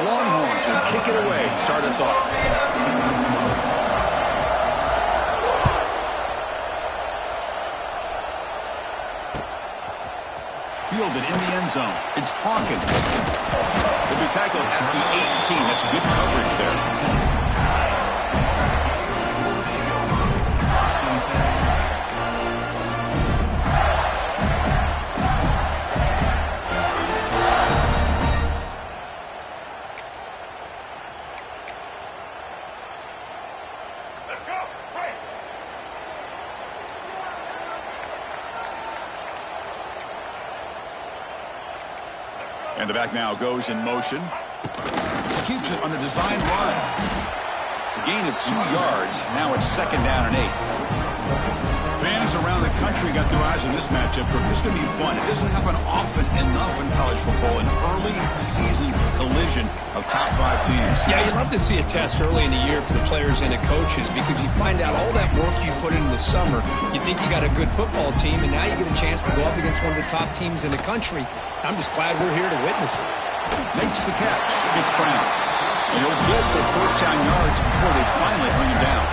the Longhorns will kick it away to start us off. Fielded in the end zone. It's Hawkins. He'll be tackled at the 18. That's good coverage there. And the back now goes in motion. Keeps it on the design run. A gain of 2 yards. Now it's 2nd down and 8. Fans around the country got their eyes on this matchup. This is going to be fun. It doesn't happen often enough in college football. An early season collision of top 5 teams. Yeah, you love to see a test early in the year for the players and the coaches because you find out all that work you put in the summer. You think you got a good football team, and now you get a chance to go up against one of the top teams in the country. I'm just glad we're here to witness it. Makes the catch. It's Brown. And he'll get the first down yards before they finally bring him down.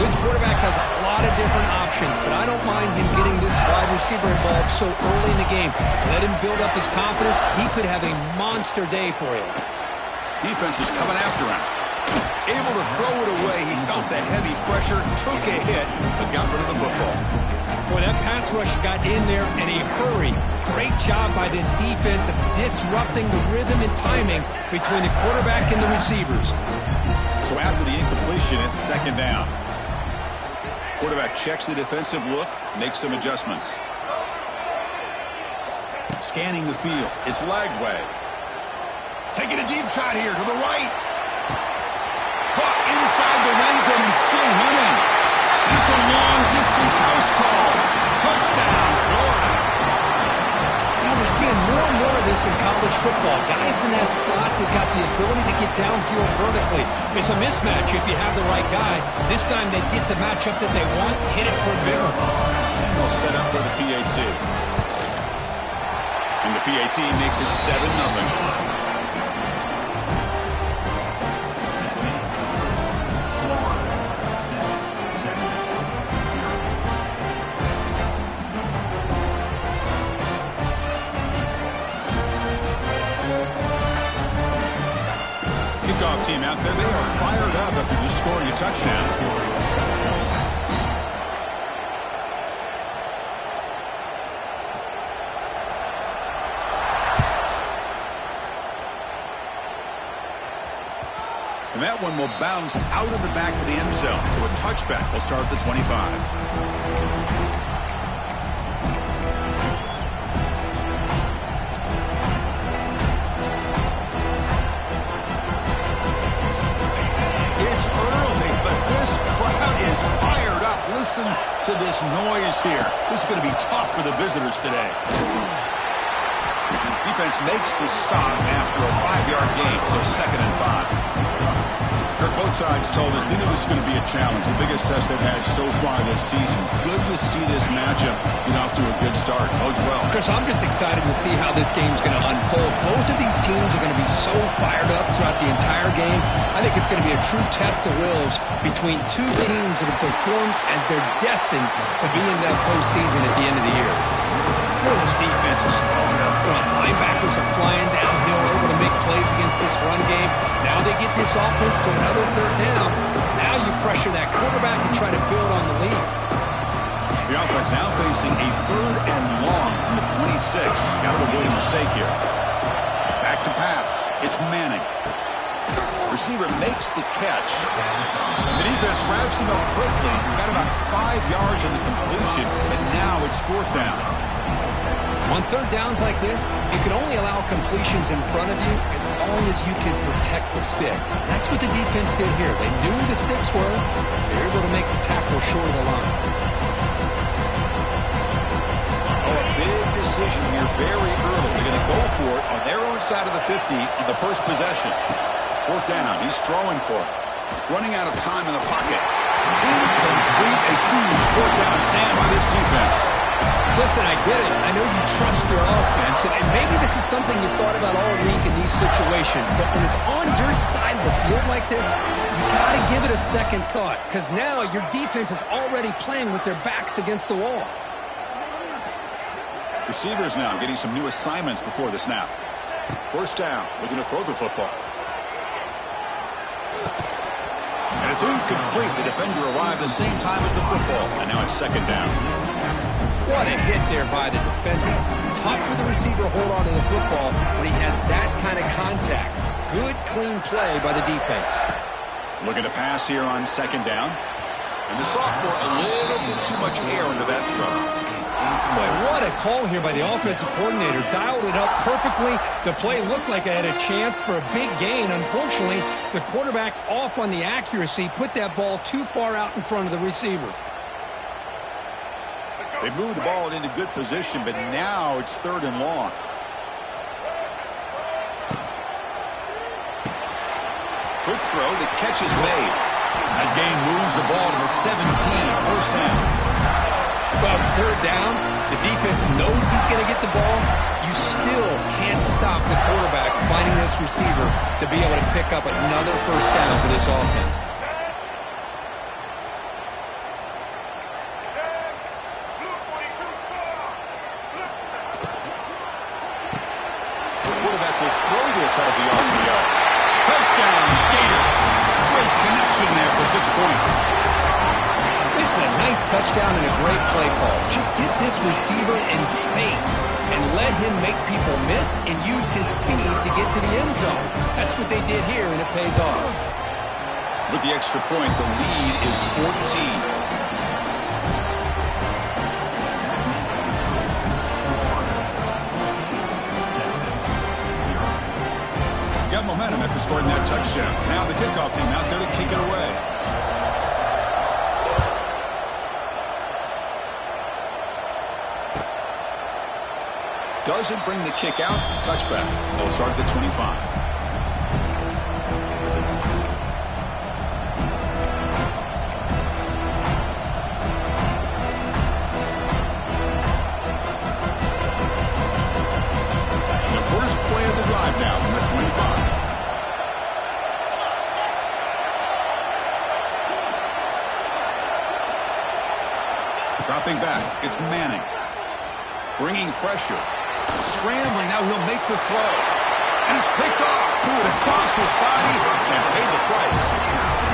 This quarterback has a lot of different options, but I don't mind him getting this wide receiver involved so early in the game. Let him build up his confidence. He could have a monster day for him. Defense is coming after him. Able to throw it away. He felt the heavy pressure, took a hit, but got rid of the football. Boy, that pass rush got in there in a hurry. Great job by this defense of disrupting the rhythm and timing between the quarterback and the receivers. So after the incompletion, it's 2nd down. Quarterback checks the defensive look, makes some adjustments. Scanning the field. It's Lagway. Taking a deep shot here to the right. Caught inside the end zone and still running. It's a long-distance house call. Touchdown, Florida. Yeah, we're seeing more and more of this in college football. Guys in that slot that got the ability to get downfield vertically. It's a mismatch if you have the right guy. This time they get the matchup that they want, hit it for a big one. And they'll set up for the PAT. And the PAT makes it 7-0. Team out there, they are fired up after just scoring a touchdown. And that one will bounce out of the back of the end zone. So a touchback will start at the 25. Listen to this noise here. This is going to be tough for the visitors today. Defense makes the stop after a 5-yard gain, so 2nd and 5. Kirk, both sides told us they knew this was going to be a challenge, the biggest test they've had so far this season. Good to see this matchup get off to a good start. Bodes well. Chris, I'm just excited to see how this game's going to unfold. Both of these teams are going to be so fired up throughout the entire game. I think it's going to be a true test of wills between two teams that have performed as they're destined to be in that postseason at the end of the year. Boy, this defense is strong up front. Linebackers are flying downhill, able to make plays against this run game. Now they get this offense to another 3rd down. Now you pressure that quarterback and try to build on the lead. The offense now facing a 3rd and long from the 26. Got to avoid a mistake here. Back to pass. It's Manning. Receiver makes the catch. The defense wraps him up quickly. Got about 5 yards on the completion, and now it's 4th down. On 3rd downs like this, you can only allow completions in front of you as long as you can protect the sticks. That's what the defense did here. They knew where the sticks were. They were able to make the tackle short of the line. Oh, a big decision here very early. They're going to go for it on their own side of the 50 on the first possession. 4th down. He's throwing for it. Running out of time in the pocket. Incomplete, a huge fourth down stand by this defense. Listen, I get it. I know you trust your offense, and maybe this is something you thought about all week in these situations, but when it's on your side of the field like this, you got to give it a second thought, because now your defense is already playing with their backs against the wall. Receivers now getting some new assignments before the snap. First down, looking to throw the football. And it's incomplete. The defender arrived the same time as the football, and now it's second down. What a hit there by the defender. Tough for the receiver to hold on to the football when he has that kind of contact. Good, clean play by the defense. Looking to pass here on second down. And the sophomore, a little bit too much air into that throw. Boy, what a call here by the offensive coordinator. Dialed it up perfectly. The play looked like it had a chance for a big gain. Unfortunately, the quarterback off on the accuracy, put that ball too far out in front of the receiver. They moved the ball into good position, but now it's third and long. Quick throw, the catch is made. That gain moves the ball to the 17, first down. Well, it's third down. The defense knows he's going to get the ball. You still can't stop the quarterback finding this receiver to be able to pick up another first down for this offense. Out of the RPO. Touchdown, Gators. Great connection there for 6 points. This is a nice touchdown and a great play call. Just get this receiver in space and let him make people miss and use his speed to get to the end zone. That's what they did here, and it pays off. With the extra point, the lead is 14. Momentum after scoring that touchdown. Now the kickoff team out there to kick it away. Doesn't bring the kick out. Touchback. They'll start at the 25. And the first play of the drive now from the 25. Dropping back, it's Manning. Bringing pressure. Scrambling, now he'll make the throw. And he's picked off. Threw it across his body and paid the price.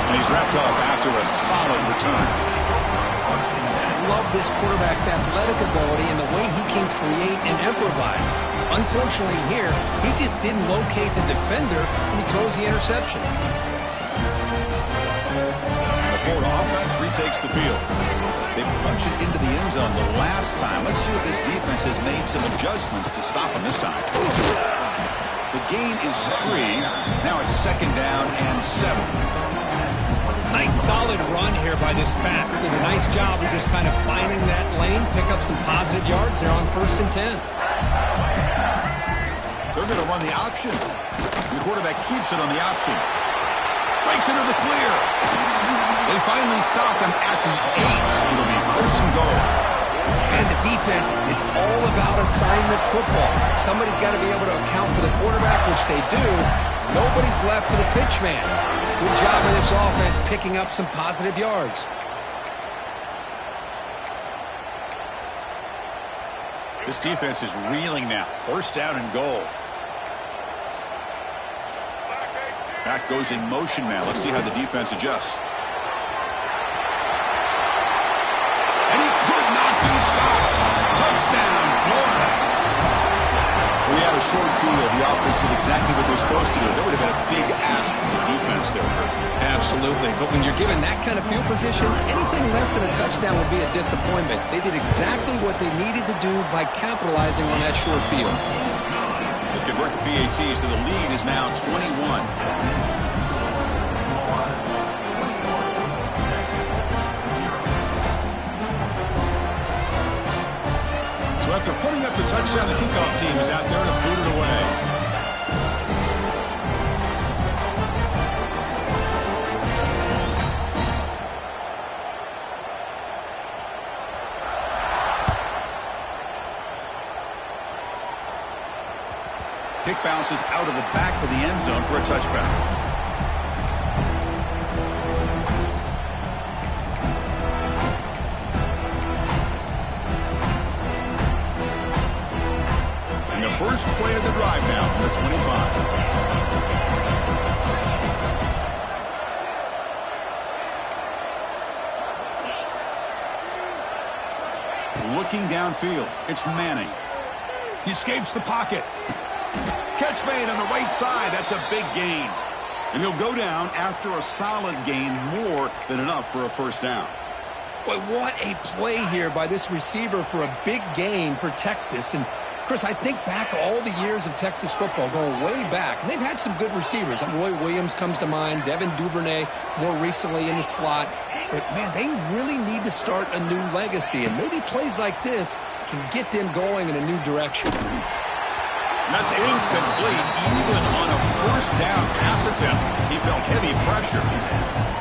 And he's wrapped up after a solid return. I love this quarterback's athletic ability and the way he can create and improvise. Unfortunately here, he just didn't locate the defender and he throws the interception. The Florida offense retakes the field. They punch it into the end zone the last time. Let's see if this defense has made some adjustments to stop them this time. The gain is 3. Now it's second down and 7. Nice solid run here by this back. Did a nice job of just kind of finding that lane, pick up some positive yards there on 1st and 10. They're going to run the option. The quarterback keeps it on the option. Breaks into the clear. They finally stop him at the 8. It'll be first and goal. And the defense, it's all about assignment football. Somebody's got to be able to account for the quarterback, which they do. Nobody's left for the pitch man. Good job of this offense picking up some positive yards. This defense is reeling now. First down and goal. Back goes in motion now. Let's see how the defense adjusts. And he could not be stopped. Touchdown, Florida. We had a short field. The offense did exactly what they're supposed to do. That would have been a big ask from the defense there. Absolutely. But when you're given that kind of field position, anything less than a touchdown would be a disappointment. They did exactly what they needed to do by capitalizing on that short field. They convert the PATs, so the lead is now 21. So after putting up the touchdown, the kickoff team is out there to boot it away. Kick bounces out of the back of the end zone for a touchback. First play of the drive now from the 25. Looking downfield, it's Manning. He escapes the pocket. Catch made on the right side. That's a big gain. And he'll go down after a solid gain, more than enough for a first down. Boy, what a play here by this receiver for a big gain for Texas. And Chris, I think back all the years of Texas football, going way back, and they've had some good receivers. Roy Williams comes to mind, Devin Duvernay more recently in the slot. But, man, they really need to start a new legacy, and maybe plays like this can get them going in a new direction. That's incomplete, even on a first down pass attempt. He felt heavy pressure.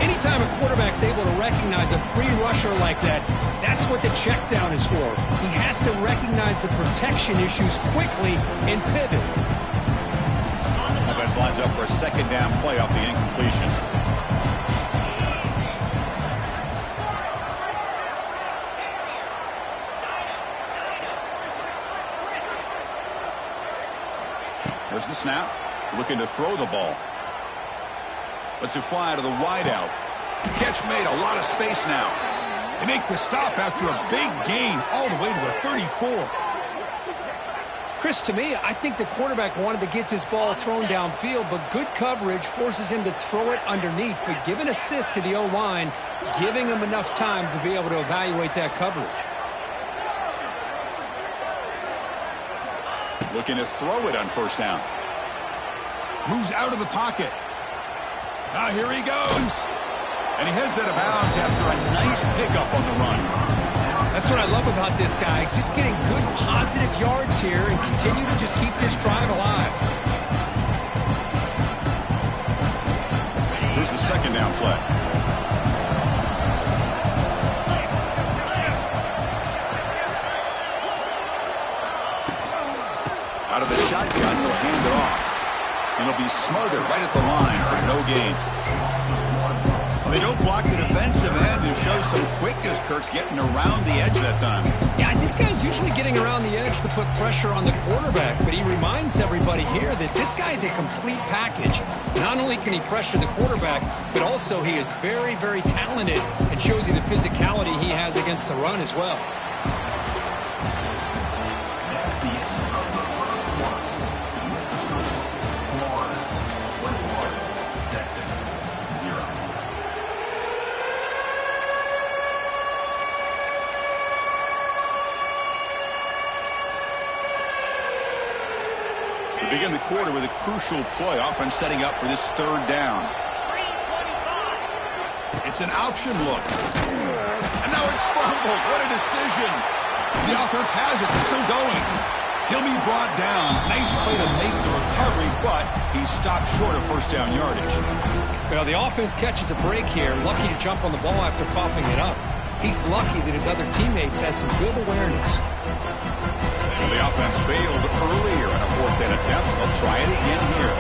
Anytime a quarterback's able to recognize a free rusher like that, that's what the check down is for. He has to recognize the protection issues quickly and pivot. Offense lines up for a second down play off the incompletion. There's the snap. Looking to throw the ball. Lets it fly to the wideout. Catch made, a lot of space now. They make the stop after a big gain all the way to the 34. Chris, to me, I think the quarterback wanted to get this ball thrown downfield, but good coverage forces him to throw it underneath. But give an assist to the O-line, giving him enough time to be able to evaluate that coverage. Looking to throw it on first down. Moves out of the pocket. Now here he goes. And he heads out of bounds after a nice pickup on the run. That's what I love about this guy. Just getting good positive yards here and continue to just keep this drive alive. Here's the second down play. Out of the shotgun, he'll hand it off. And he'll be smothered right at the line for no gain. They don't block the defensive end and show some quickness, Kirk, getting around the edge that time. Yeah, this guy's usually getting around the edge to put pressure on the quarterback, but he reminds everybody here that this guy's a complete package. Not only can he pressure the quarterback, but also he is very, very talented and shows you the physicality he has against the run as well. Begin the quarter with a crucial play. Offense setting up for this third down. It's an option look. And now it's fumbled. What a decision. The offense has it. They're still going. He'll be brought down. Nice play to make the recovery, but he stopped short of first down yardage. Well, the offense catches a break here. Lucky to jump on the ball after coughing it up. He's lucky that his other teammates had some good awareness. Well, the offense failed earlier in a fourth down attempt. They'll try it again here.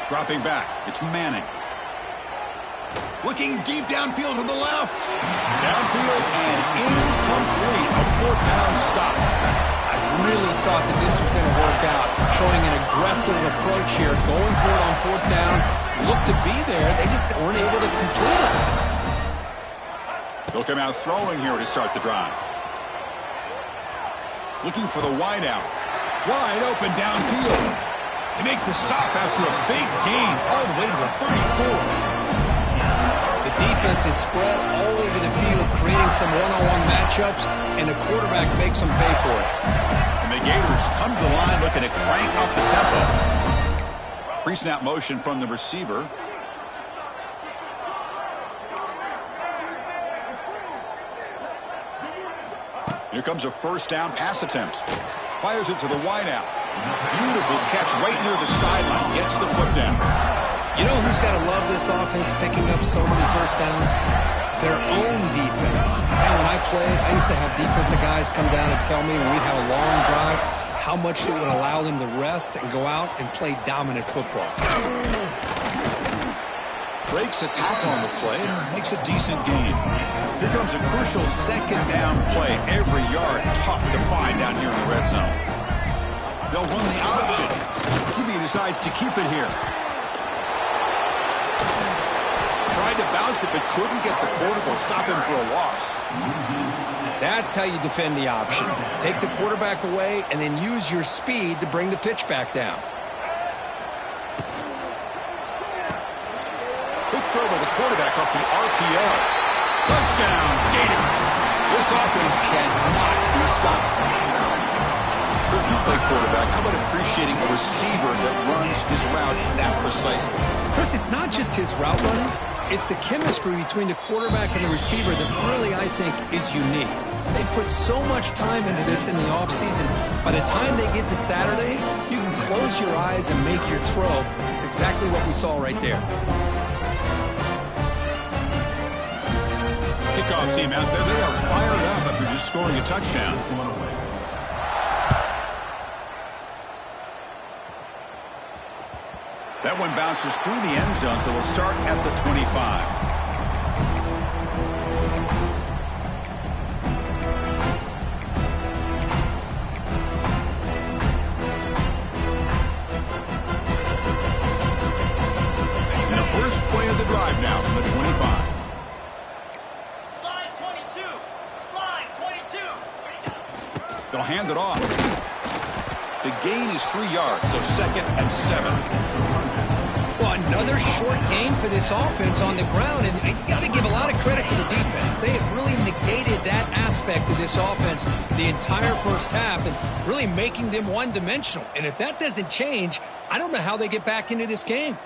Dropping back, it's Manning. Looking deep downfield to the left. Downfield and incomplete. A fourth down stop. I really thought that this was going to work out. Showing an aggressive approach here. Going for it on fourth down. Looked to be there. They just weren't able to complete it. They'll come out throwing here to start the drive. Looking for the wideout. Wide open downfield. They make the stop after a big gain all the way to the 34. The defense is spread all over the field, creating some one-on-one matchups, and the quarterback makes them pay for it. And the Gators come to the line looking to crank up the tempo. Pre-snap motion from the receiver. Here comes a first down pass attempt. Fires it to the wideout. Beautiful catch right near the sideline. Gets the foot down. You know who's got to love this offense picking up so many first downs? Their own defense. And when I played, I used to have defensive guys come down and tell me when we'd have a long drive how much it would allow them to rest and go out and play dominant football. Breaks a tackle on the play and makes a decent gain. Here comes a crucial second down play. Every yard tough to find down here in the red zone. They'll run the option. QB decides to keep it here. Tried to bounce it, but couldn't get the quarter. They'll stop him for a loss. That's how you defend the option. Take the quarterback away and then use your speed to bring the pitch back down. Quick throw by the quarterback off the RPO. Touchdown, Gators. This offense cannot be stopped. Could you play quarterback? How about appreciating a receiver that runs his routes that precisely? Chris, it's not just his route running. It's the chemistry between the quarterback and the receiver that really, I think, is unique. They put so much time into this in the offseason. By the time they get to Saturdays, you can close your eyes and make your throw. It's exactly what we saw right there. Kickoff team out there. They are fired up after just scoring a touchdown. That one bounces through the end zone, so they'll start at the 25. And the first play of the drive now from the 25. Slide 22. Slide 22. They'll hand it off. The gain is 3 yards, so 2nd and 7. Well, another short game for this offense on the ground, and you got to give a lot of credit to the defense. They have really negated that aspect of this offense the entire first half and really making them one-dimensional. And if that doesn't change, I don't know how they get back into this game.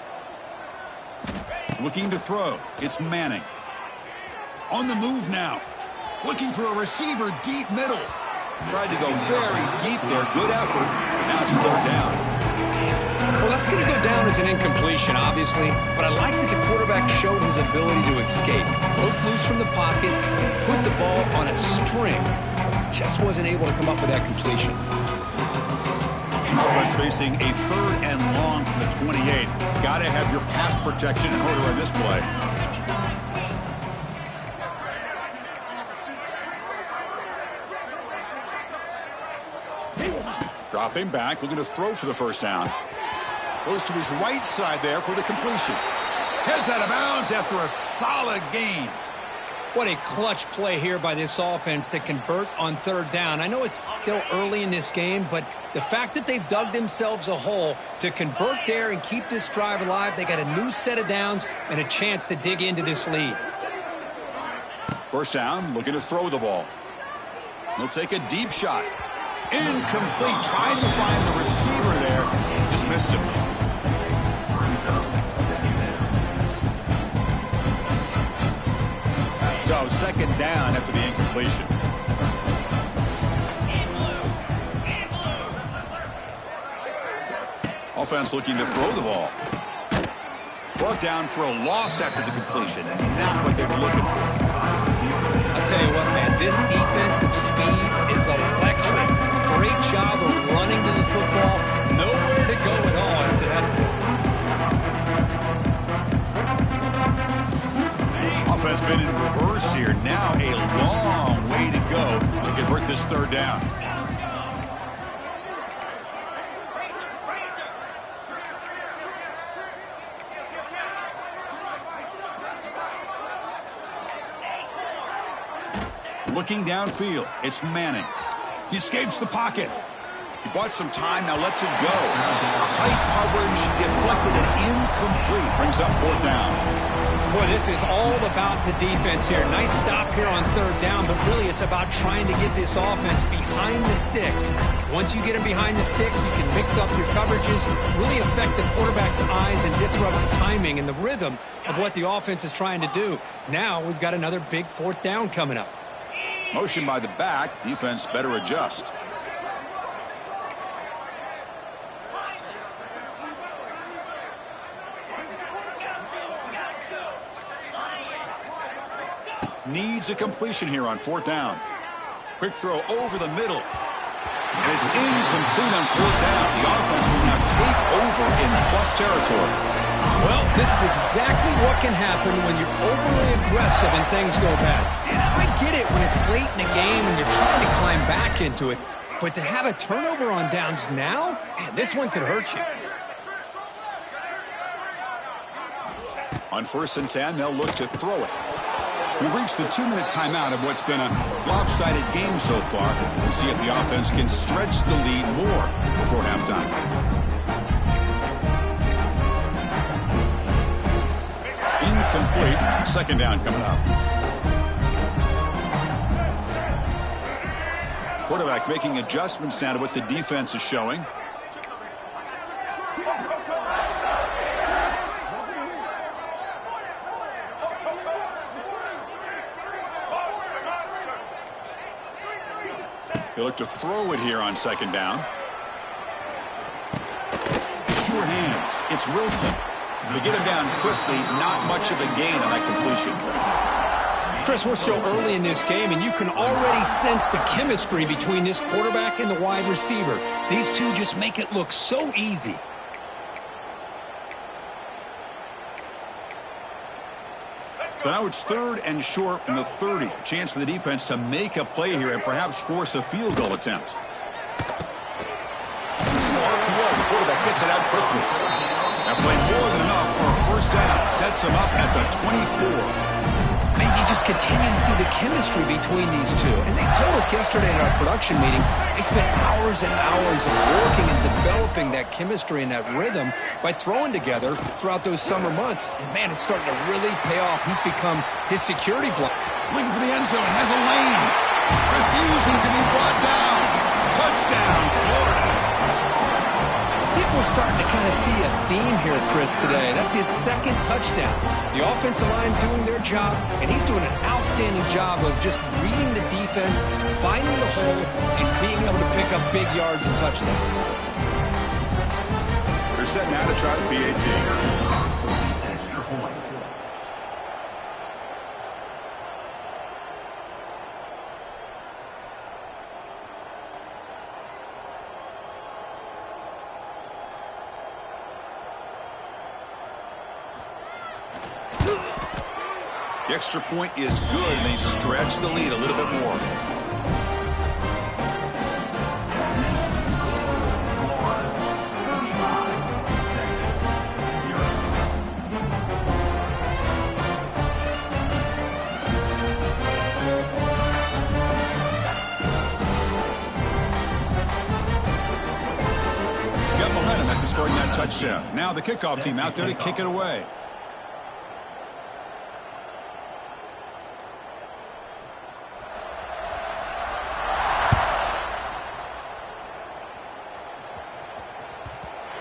Looking to throw. It's Manning. On the move now. Looking for a receiver deep middle. Tried to go very deep there. Good effort. Now it's 3rd down. Well, that's going to go down as an incompletion, obviously, but I like that the quarterback showed his ability to escape. Broke loose from the pocket, put the ball on a string, just wasn't able to come up with that completion. Offense facing a 3rd and long from the 28. Got to have your pass protection in order on this play. Dropping back, looking to throw for the first down. Goes to his right side there for the completion. Heads out of bounds after a solid gain. What a clutch play here by this offense to convert on 3rd down. I know it's still early in this game, but the fact that they've dug themselves a hole to convert there and keep this drive alive, they got a new set of downs and a chance to dig into this lead. First down, looking to throw the ball. He'll take a deep shot. Incomplete. Tried to find the receiver there. Just missed him. So 2nd down after the incompletion. Offense looking to throw the ball. Brought down for a loss after the completion. Not what they were looking for. I'll tell you what, man, this defensive speed is electric. Great job of running to the football. Nowhere to go at all after that. Offense been in reverse here. Now a long way to go to convert this 3rd down. Looking downfield, it's Manning. He escapes the pocket. He bought some time, now lets it go. Tight coverage, deflected and incomplete. Brings up 4th down. Boy, this is all about the defense here. Nice stop here on 3rd down, but really it's about trying to get this offense behind the sticks. Once you get them behind the sticks, you can mix up your coverages, really affect the quarterback's eyes and disrupt the timing and the rhythm of what the offense is trying to do. Now we've got another big 4th down coming up. Motion by the back. Defense better adjust. needs a completion here on 4th down. Quick throw over the middle. And it's incomplete on 4th down. The offense will now take over in plus territory. Well, this is exactly what can happen when you're overly aggressive and things go bad. And I get it when it's late in the game and you're trying to climb back into it. But to have a turnover on downs now, man, this one could hurt you. On 1st and 10, they'll look to throw it. We've reached the 2-minute timeout of what's been a lopsided game so far. We'll see if the offense can stretch the lead more before halftime. Incomplete. 2nd down coming up. Quarterback making adjustments now to what the defense is showing. They look to throw it here on 2nd down. Sure hands. It's Wilson. They get him down quickly. Not much of a gain on that completion. Chris, we're still early in this game, and you can already sense the chemistry between this quarterback and the wide receiver. These two just make it look so easy. So now it's 3rd and short from the 30. A chance for the defense to make a play here and perhaps force a field goal attempt. It's an RPO. The quarterback gets it out quickly. That play more than enough for a 1st down. Sets him up at the 24. Man, you just continue to see the chemistry between these two. And they told us yesterday in our production meeting, they spent hours and hours of working and developing that chemistry and that rhythm by throwing together throughout those summer months. And, man, it's starting to really pay off. He's become his security blanket. Looking for the end zone. Has a lane. Refusing to be brought down. Touchdown, Florida. I think we're starting to kind of see a theme here, Chris, today. That's his 2nd touchdown. The offensive line doing their job, and he's doing an outstanding job of just reading the defense, finding the hole, and being able to pick up big yards and touchdowns. They're set now to try the PAT. The extra point is good, and they stretch the lead a little bit more. Got momentum after scoring that touchdown. Now the kickoff team out there to kick it away.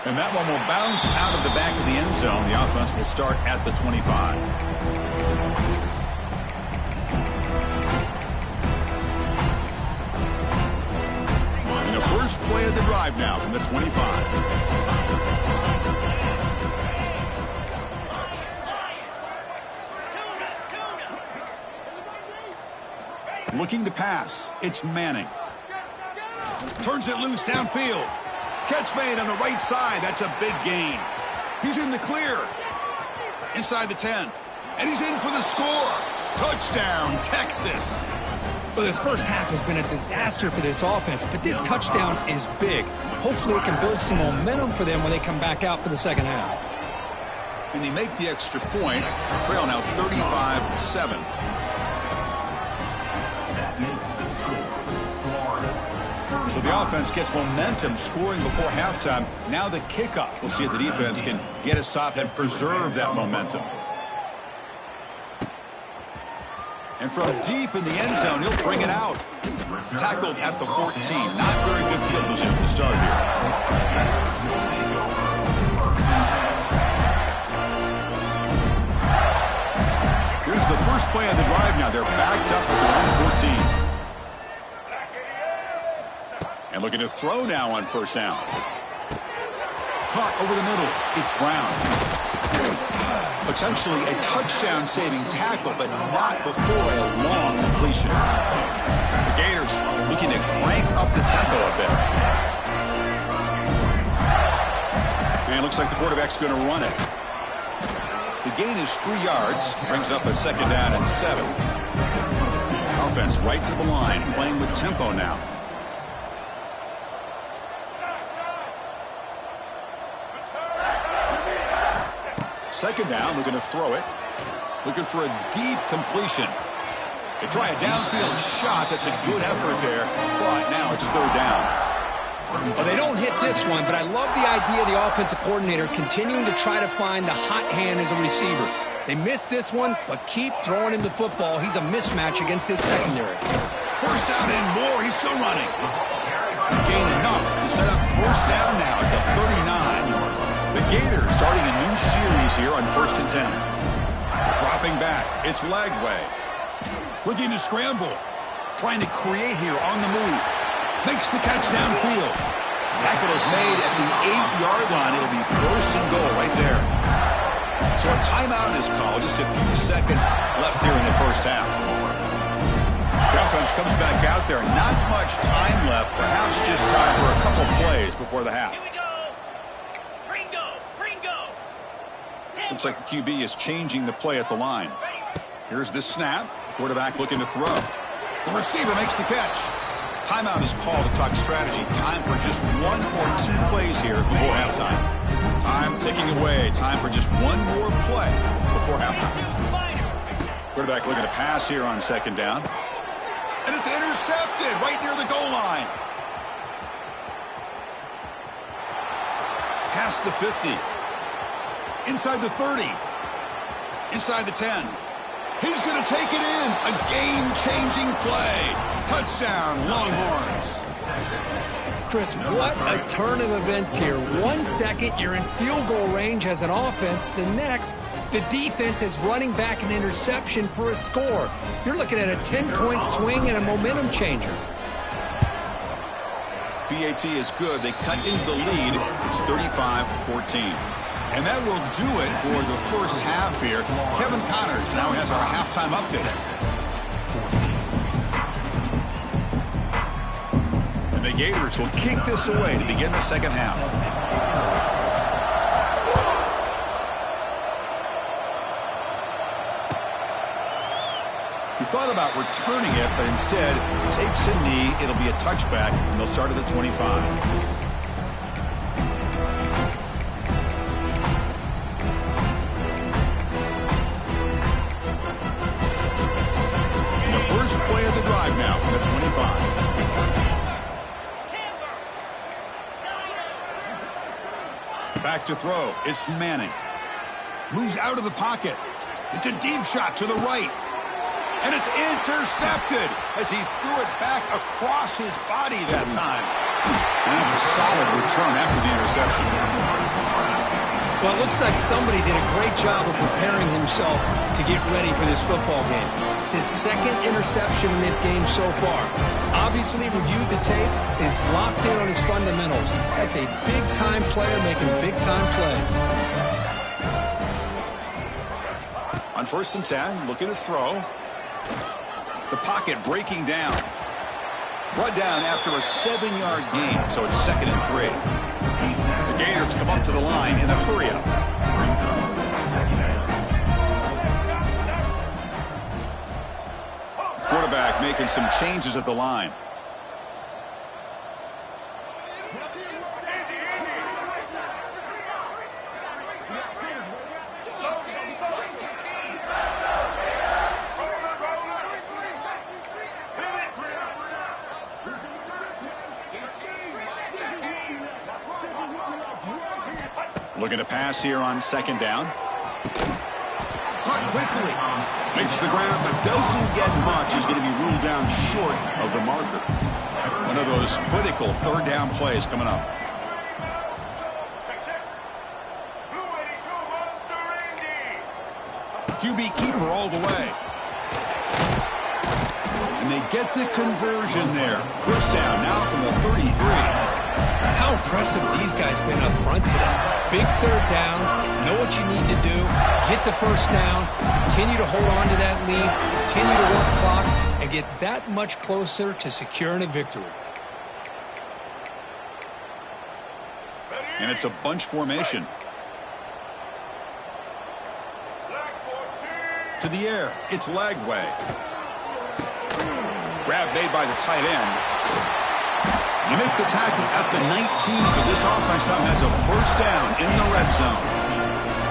And that one will bounce out of the back of the end zone. The offense will start at the 25. And the first play of the drive now from the 25. Looking to pass. It's Manning. Turns it loose downfield. Catch made on the right side. That's a big gain. He's in the clear. Inside the 10. And he's in for the score. Touchdown, Texas. Well, this first half has been a disaster for this offense, but this touchdown is big. Hopefully it can build some momentum for them when they come back out for the second half. And they make the extra point. Trail now 35-7. So the offense gets momentum scoring before halftime. Now the kickoff. We'll see if the defense can get a stop and preserve that momentum. And from deep in the end zone, he'll bring it out. Tackled at the 14. Not very good field position to start here. Here's the first play of the drive now. They're backed up at their own 14. And looking to throw now on 1st down. Caught over the middle. It's Brown. Potentially a touchdown-saving tackle, but not before a long completion. The Gators looking to crank up the tempo a bit. And it looks like the quarterback's going to run it. The gain is 3 yards, brings up a second down and 7. Offense right to the line, playing with tempo now. Second down, looking to throw it. Looking for a deep completion. They try a downfield shot. That's a good effort there, but now it's third down. Well, they don't hit this one, but I love the idea of the offensive coordinator continuing to try to find the hot hand as a receiver. They missed this one, but keep throwing him the football. He's a mismatch against his secondary. First down and more. He's still running. Gain enough to set up first down now at the 39. The Gators starting a new series here on 1st and 10. Dropping back. It's Lagway. Looking to scramble. Trying to create here on the move. Makes the catch downfield. Tackle is made at the 8-yard line. It'll be first and goal right there. So a timeout is called. Just a few seconds left here in the first half. The offense comes back out there. Not much time left. Perhaps just time for a couple plays before the half. Looks like the QB is changing the play at the line. Here's the snap. Quarterback looking to throw. The receiver makes the catch. Timeout is called to talk strategy. Time for just 1 or 2 plays here before halftime. Time ticking away. Time for just one more play before halftime. Quarterback looking to pass here on second down. And it's intercepted right near the goal line. Past the 50. Inside the 30. Inside the 10. He's going to take it in. A game-changing play. Touchdown, Longhorns. Chris, what a turn of events here. 1 second, you're in field goal range as an offense. The next, the defense is running back an interception for a score. You're looking at a 10-point swing and a momentum changer. PAT is good. They cut into the lead. It's 35-14. And that will do it for the first half here. Kevin Connors now has our halftime update. And the Gators will kick this away to begin the second half. He thought about returning it, but instead takes a knee. It'll be a touchback, and they'll start at the 25. First play of the drive now from the 25. Back to throw. It's Manning. Moves out of the pocket. It's a deep shot to the right. And it's intercepted as he threw it back across his body that time. And it's a solid return after the interception. Well, it looks like somebody did a great job of preparing himself to get ready for this football game. It's his second interception in this game so far. Obviously reviewed the tape, is locked in on his fundamentals. That's a big-time player making big-time plays. On 1st and 10, looking to throw. The pocket breaking down. Brought down after a 7-yard gain, so it's 2nd and 3. The Gators come up to the line in a hurry-up. Quarterback making some changes at the line. Looking to pass here on 2nd down. Caught quickly. Makes the ground, but doesn't get much. Is going to be ruled down short of the marker. One of those critical 3rd down plays coming up. QB keeper all the way. And they get the conversion there. First down now from the 33. How impressive these guys been up front today. Big third down, know what you need to do, get the first down, continue to hold on to that lead, continue to work clock, and get that much closer to securing a victory. And it's a bunch formation. To the air, it's Lagway. Grab made by the tight end. You make the tackle at the 19, but this offense now has a first down in the red zone.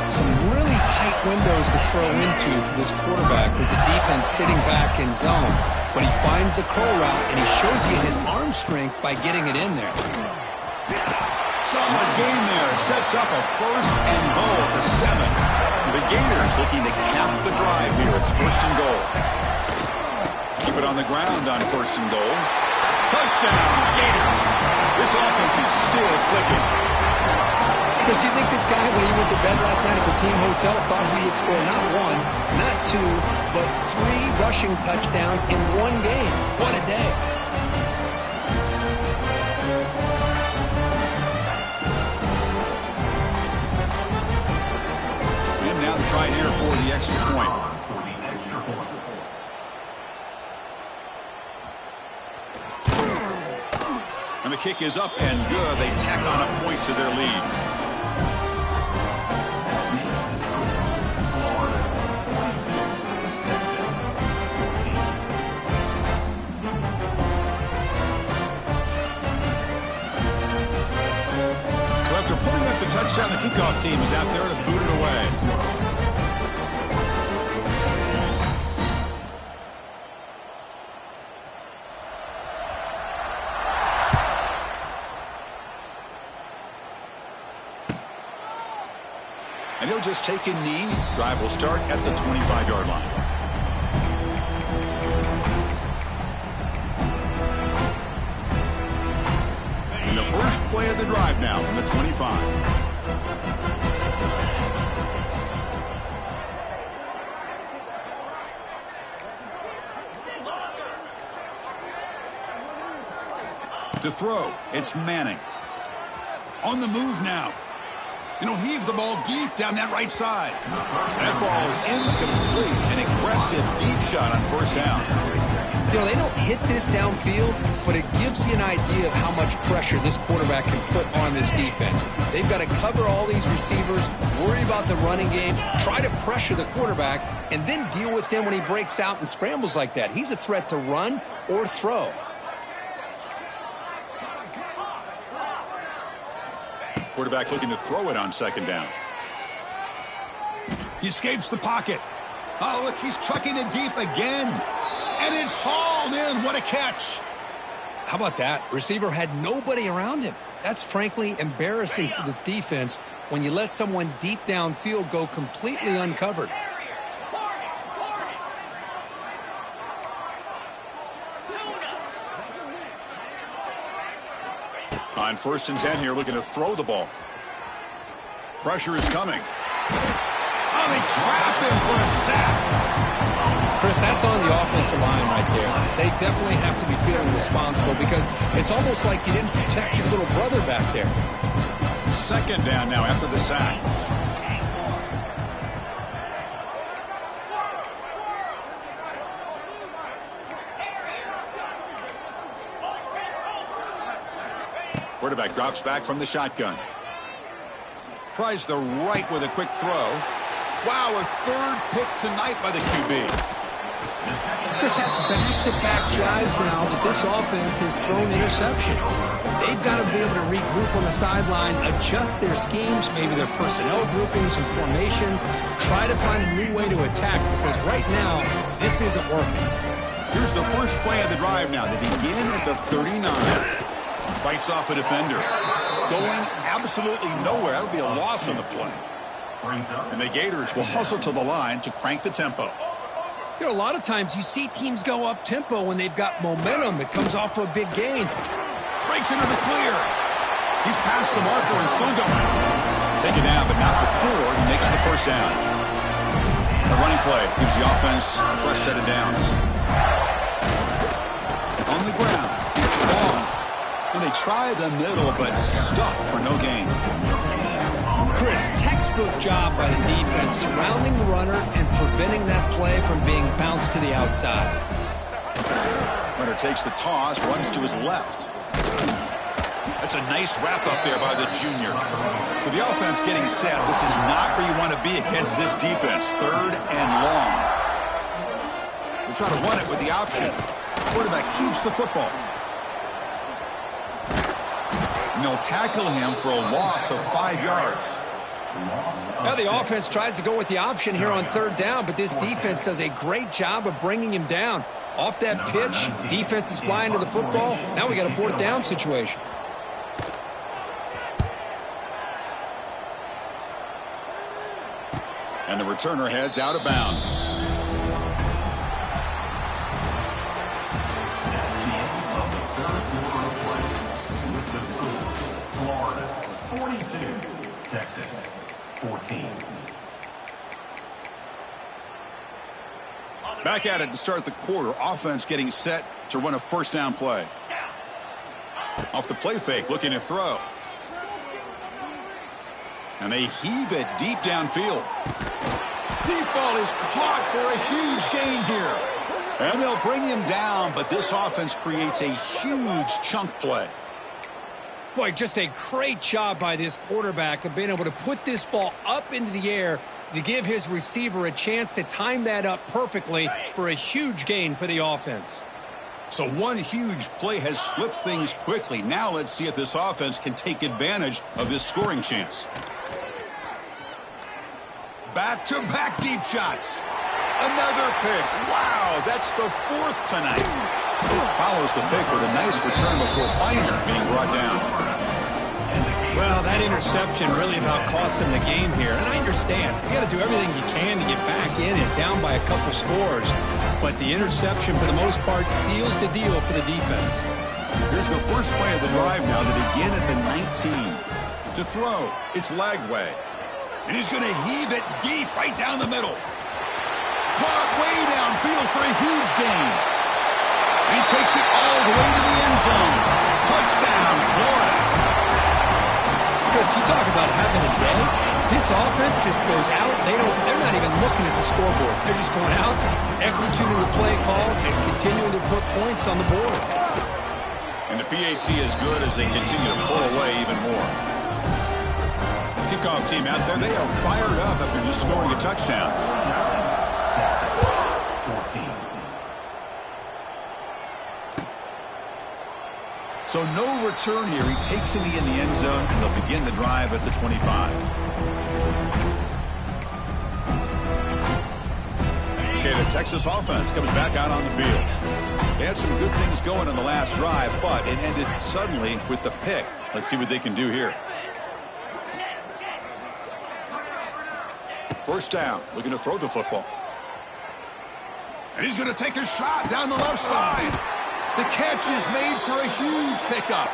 Some really tight windows to throw into for this quarterback with the defense sitting back in zone. But he finds the curl route, and he shows you his arm strength by getting it in there. Solid gain there. Sets up a first and goal at the 7. The Gators looking to cap the drive here. It's first and goal. Keep it on the ground on first and goal. Touchdown, Gators. This offense is still clicking. Because you think this guy, when he went to bed last night at the team hotel, thought he would score not 1, not 2, but 3 rushing touchdowns in one game. What a day. And now the try here for the extra point. And the kick is up and good. They tack on a point to their lead. So after putting up the touchdown, the kickoff team is out there to boot it away. And he'll just take a knee. Drive will start at the 25-yard line. And the first play of the drive now from the 25. To throw, it's Manning. On the move now. And he'll heave the ball deep down that right side. That ball is incomplete. An aggressive deep shot on first down. You know, they don't hit this downfield, but it gives you an idea of how much pressure this quarterback can put on this defense. They've got to cover all these receivers, worry about the running game, try to pressure the quarterback, and then deal with him when he breaks out and scrambles like that. He's a threat to run or throw. Quarterback looking to throw it on second down. He escapes the pocket. Oh, look, he's trucking it deep again. And it's hauled in. What a catch. How about that? Receiver had nobody around him. That's frankly embarrassing for this defense when you let someone deep downfield go completely uncovered. On first and 10 here, looking to throw the ball. Pressure is coming. Oh, they trap him for a sack. Chris, that's on the offensive line right there. They definitely have to be feeling responsible because it's almost like you didn't protect your little brother back there. Second down now after the sack. Quarterback drops back from the shotgun. Tries the right with a quick throw. Wow, a third pick tonight by the QB. Chris, it's back-to-back drives now that this offense has thrown interceptions. They've got to be able to regroup on the sideline, adjust their schemes, maybe their personnel groupings and formations, try to find a new way to attack because right now, this isn't working. Here's the first play of the drive now. They begin at the 39. Fights off a defender. Going absolutely nowhere. That'll be a loss on the play. And the Gators will hustle to the line to crank the tempo. You know, a lot of times you see teams go up-tempo when they've got momentum. It comes off to a big gain. Breaks into the clear. He's past the marker and still going. Take it down, but not before he makes the first down. The running play gives the offense a fresh set of downs. On the ground. It's long. And they try the middle, but stuck for no gain. Chris, textbook job by the defense surrounding the runner and preventing that play from being bounced to the outside. Runner takes the toss, runs to his left. That's a nice wrap up there by the junior. So the offense getting set. This is not where you want to be against this defense. 3rd and long. They'll try to run it with the option. Quarterback keeps the football. And they'll tackle him for a loss of 5 yards. Now the offense tries to go with the option here on 3rd down, but this defense does a great job of bringing him down. Off that pitch, defense is flying to the football. Now we got a 4th down situation. And the returner heads out of bounds. Florida 42, Texas 14. Back at it to start the quarter. Offense getting set to run a 1st down play. Off the play fake, looking to throw. And they heave it deep downfield. Deep ball is caught for a huge gain here. And they'll bring him down, but this offense creates a huge chunk play. Boy, just a great job by this quarterback of being able to put this ball up into the air to give his receiver a chance to time that up perfectly for a huge gain for the offense. So one huge play has flipped things quickly. Now let's see if this offense can take advantage of this scoring chance. Back-to-back deep shots. Another pick. Wow, that's the 4th tonight. Follows the pick with a nice return before Finder being brought down. Well, that interception really about cost him the game here. And I understand. You got to do everything you can to get back in and down by a couple scores. But the interception, for the most part, seals the deal for the defense. Here's the first play of the drive now to begin at the 19. To throw, it's Lagway. And he's going to heave it deep right down the middle. Caught way downfield for a huge gain. He takes it all the way to the end zone. Touchdown, Florida. Chris, you talk about having a day. This offense just goes out. They're not even looking at the scoreboard. They're just going out, executing the play call, and continuing to put points on the board. And the PAT is good as they continue to pull away even more. Kickoff team out there. They are fired up after just scoring a touchdown. So no return here. He takes it in the end zone, and they'll begin the drive at the 25. Okay, the Texas offense comes back out on the field. They had some good things going on the last drive, but it ended suddenly with the pick. Let's see what they can do here. 1st down, looking to throw the football. And he's going to take a shot down the left side. The catch is made for a huge pickup.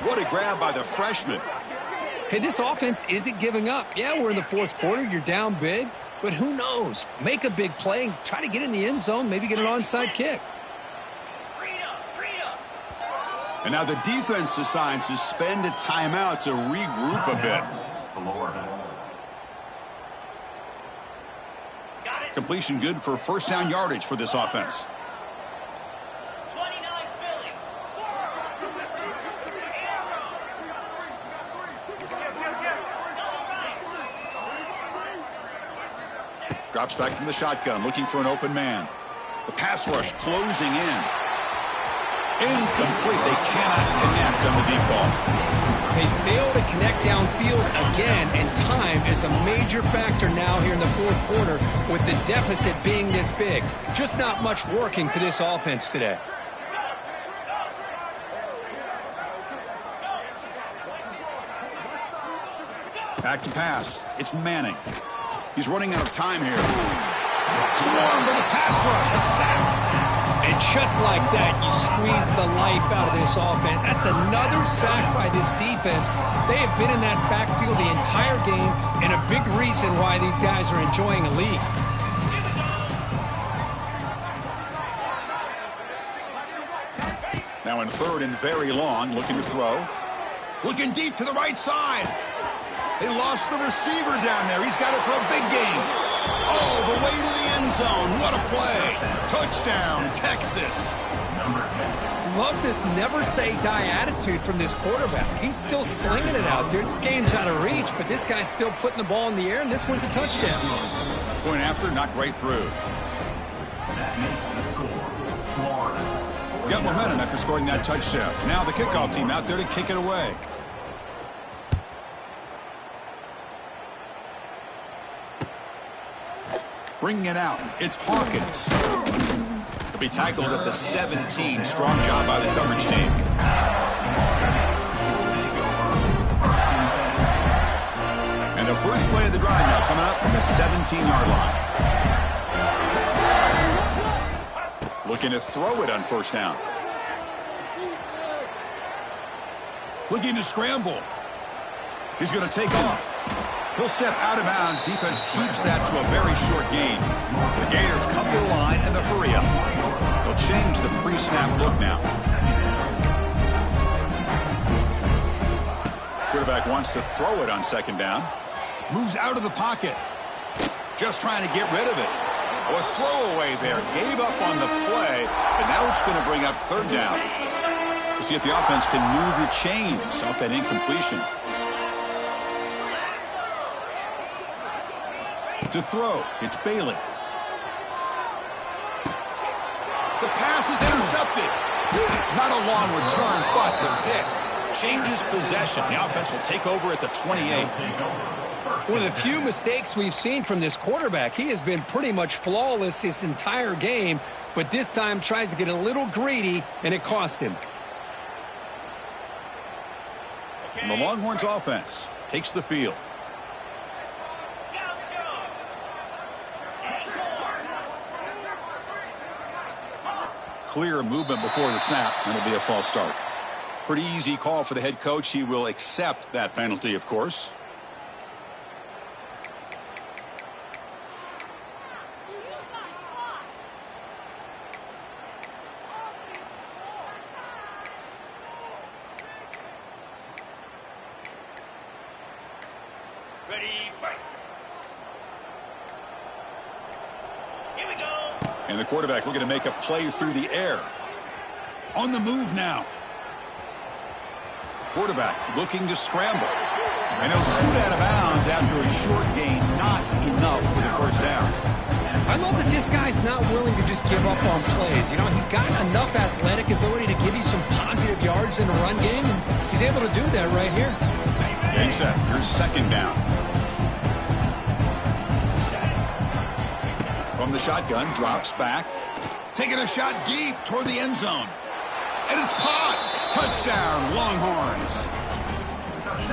What a grab by the freshman. Hey, this offense isn't giving up. Yeah, we're in the 4th quarter. You're down big. But who knows? Make a big play and try to get in the end zone, maybe get an onside kick. And now the defense decides to spend a timeout to regroup a bit. Completion good for 1st down yardage for this offense. Drops back from the shotgun, looking for an open man. The pass rush closing in. Incomplete. They cannot connect on the deep ball. They fail to connect downfield again, and time is a major factor now here in the 4th quarter with the deficit being this big. Just not much working for this offense today. Back to pass. It's Manning. He's running out of time here. Swarmed by the pass rush. A sack. And just like that, you squeeze the life out of this offense. That's another sack by this defense. They have been in that backfield the entire game, and a big reason why these guys are enjoying a lead. Now in third and very long, looking to throw. Looking deep to the right side. They lost the receiver down there. He's got it for a big game. Oh, the way to the end zone. What a play. Touchdown, Texas. Love this never-say-die attitude from this quarterback. He's still slinging it out there. This game's out of reach, but this guy's still putting the ball in the air, and this one's a touchdown. Point after, knocked right through. That makes the score, Florida. Got momentum after scoring that touchdown. Now the kickoff team out there to kick it away. Bringing it out. It's Hawkins. He'll be tackled at the 17. Strong job by the coverage team. And the first play of the drive now coming up from the 17-yard line. Looking to throw it on first down. Looking to scramble. He's going to take off. He'll step out of bounds. Defense keeps that to a very short gain. The Gators come to the line and the hurry up. They'll change the pre-snap look now. Quarterback wants to throw it on second down. Moves out of the pocket. Just trying to get rid of it. A throwaway there. Gave up on the play, but now it's going to bring up third down. We'll see if the offense can move the chains off that incompletion. To throw, it's Bailey. The pass is intercepted. Not a long return, but the pick changes possession. The offense will take over at the 28. One of the few mistakes we've seen from this quarterback. He has been pretty much flawless this entire game, but this time tries to get a little greedy, and it cost him. And the Longhorns offense takes the field. Clear movement before the snap, and it'll be a false start. Pretty easy call for the head coach. He will accept that penalty, of course. Ready, fight. Here we go. And the quarterback looking to make a play through the air. On the move now. Quarterback looking to scramble. And he'll scoot out of bounds after a short gain. Not enough for the first down. I love that this guy's not willing to just give up on plays. You know, he's got enough athletic ability to give you some positive yards in the run game, and he's able to do that right here. Game set. Here's second down. From the shotgun, drops back. Taking a shot deep toward the end zone. And it's caught. Touchdown, Longhorns.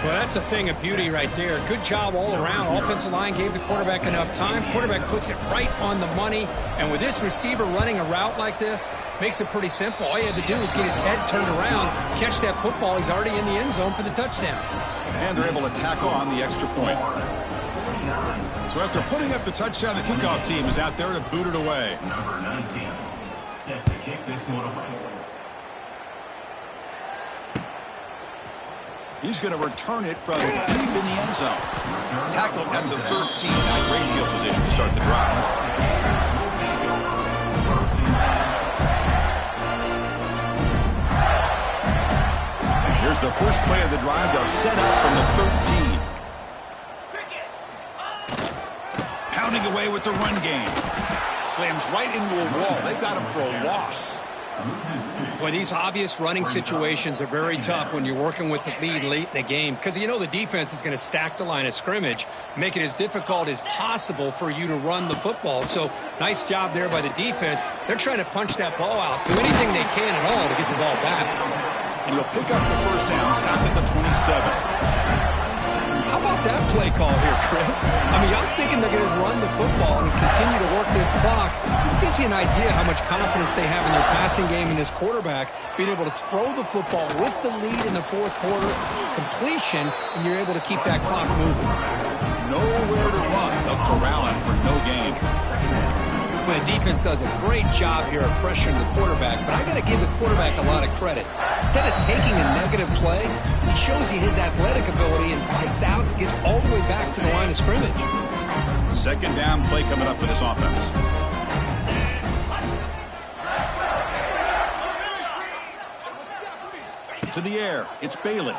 Well, that's a thing of beauty right there. Good job all around. Offensive line gave the quarterback enough time. Quarterback puts it right on the money. And with this receiver running a route like this, makes it pretty simple. All you had to do is get his head turned around, catch that football. He's already in the end zone for the touchdown. And they're able to tack on the extra point. So after putting up the touchdown, the kickoff team is out there to boot it away. Number 19 set to kick this one away. He's going to return it from deep in the end zone. Tackled at the 13. Now great field position to start the drive. Here's the first play of the drive. They'll set up from the 13. Pounding away with the run game. Slams right into a wall. They've got him for a loss. Boy, these obvious running situations are very tough when you're working with the lead late in the game, because you know the defense is going to stack the line of scrimmage, make it as difficult as possible for you to run the football. So nice job there by the defense. They're trying to punch that ball out, do anything they can at all to get the ball back. And he'll pick up the first down, stop at the 27. How about that play call here, Chris? I mean, I'm thinking they're going to run the football and continue to work this clock. This gives you an idea how much confidence they have in their passing game and this quarterback being able to throw the football with the lead in the fourth quarter, completion, and you're able to keep that clock moving. Nowhere to run. They'll corral him for no gain. Well, the defense does a great job here of pressuring the quarterback, but I got to give the quarterback a lot of credit. Instead of taking a negative play, he shows you his athletic ability and fights out and gets all the way back to the line of scrimmage. Second down play coming up for this offense. To the air, it's Bailey.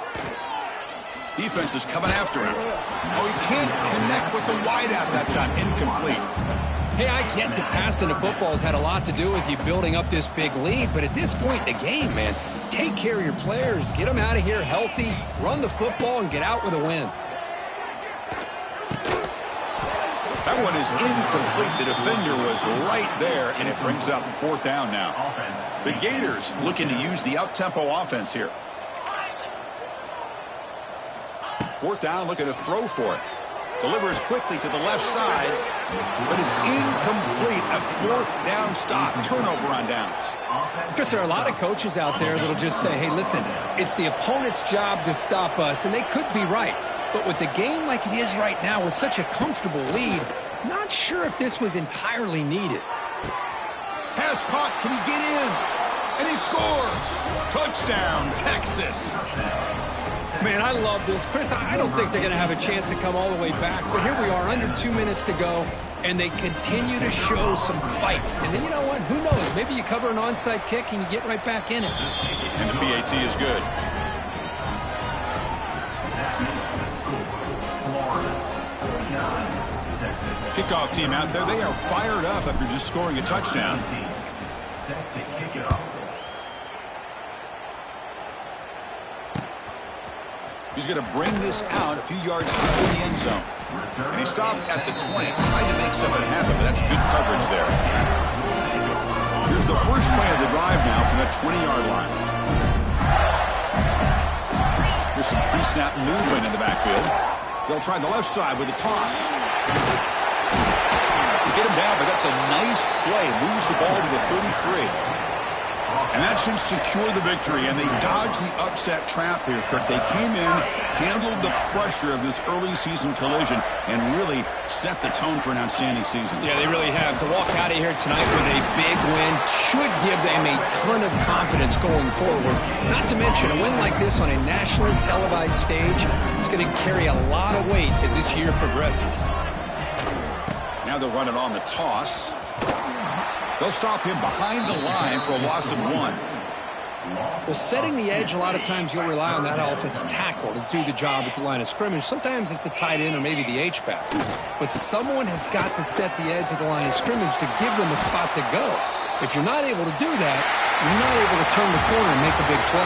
Defense is coming after him. Oh, he can't connect with the wideout that time. Incomplete. Hey, I get that passing the football has had a lot to do with you building up this big lead, but at this point in the game, man, take care of your players, get them out of here healthy, run the football, and get out with a win. That one is incomplete. The defender was right there, and it brings up fourth down now. The Gators looking to use the up-tempo offense here. Fourth down, looking to throw for it. Delivers quickly to the left side, but it's incomplete. A fourth down stop. Turnover on downs. Because there are a lot of coaches out there that'll just say, hey, listen, it's the opponent's job to stop us, and they could be right. But with the game like it is right now, with such a comfortable lead, not sure if this was entirely needed. Pass caught. Can he get in? And he scores. Touchdown, Texas. Man, I love this. Chris, I don't think they're going to have a chance to come all the way back. But here we are, under 2 minutes to go, and they continue to show some fight. And then you know what? Who knows? Maybe you cover an onside kick and you get right back in it. And the PAT is good. Kickoff team out there. They are fired up after just scoring a touchdown. Set to kick it off. He's going to bring this out a few yards before the end zone. And he stopped at the 20, trying to make something happen, but that's good coverage there. Here's the first play of the drive now from that 20-yard line. Here's some pre-snap movement in the backfield. They'll try the left side with a toss. To get him down, but that's a nice play. Moves the ball to the 33. And that should secure the victory, and they dodged the upset trap here, Kirk. They came in, handled the pressure of this early season collision, and really set the tone for an outstanding season. Yeah, they really have. To walk out of here tonight with a big win should give them a ton of confidence going forward. Not to mention, a win like this on a nationally televised stage is going to carry a lot of weight as this year progresses. Now they'll run it on the toss. They'll stop him behind the line for a loss of 1. Well, setting the edge, a lot of times you'll rely on that offensive tackle to do the job at the line of scrimmage. Sometimes it's a tight end or maybe the H-back. But someone has got to set the edge of the line of scrimmage to give them a spot to go. If you're not able to do that, you're not able to turn the corner and make a big play.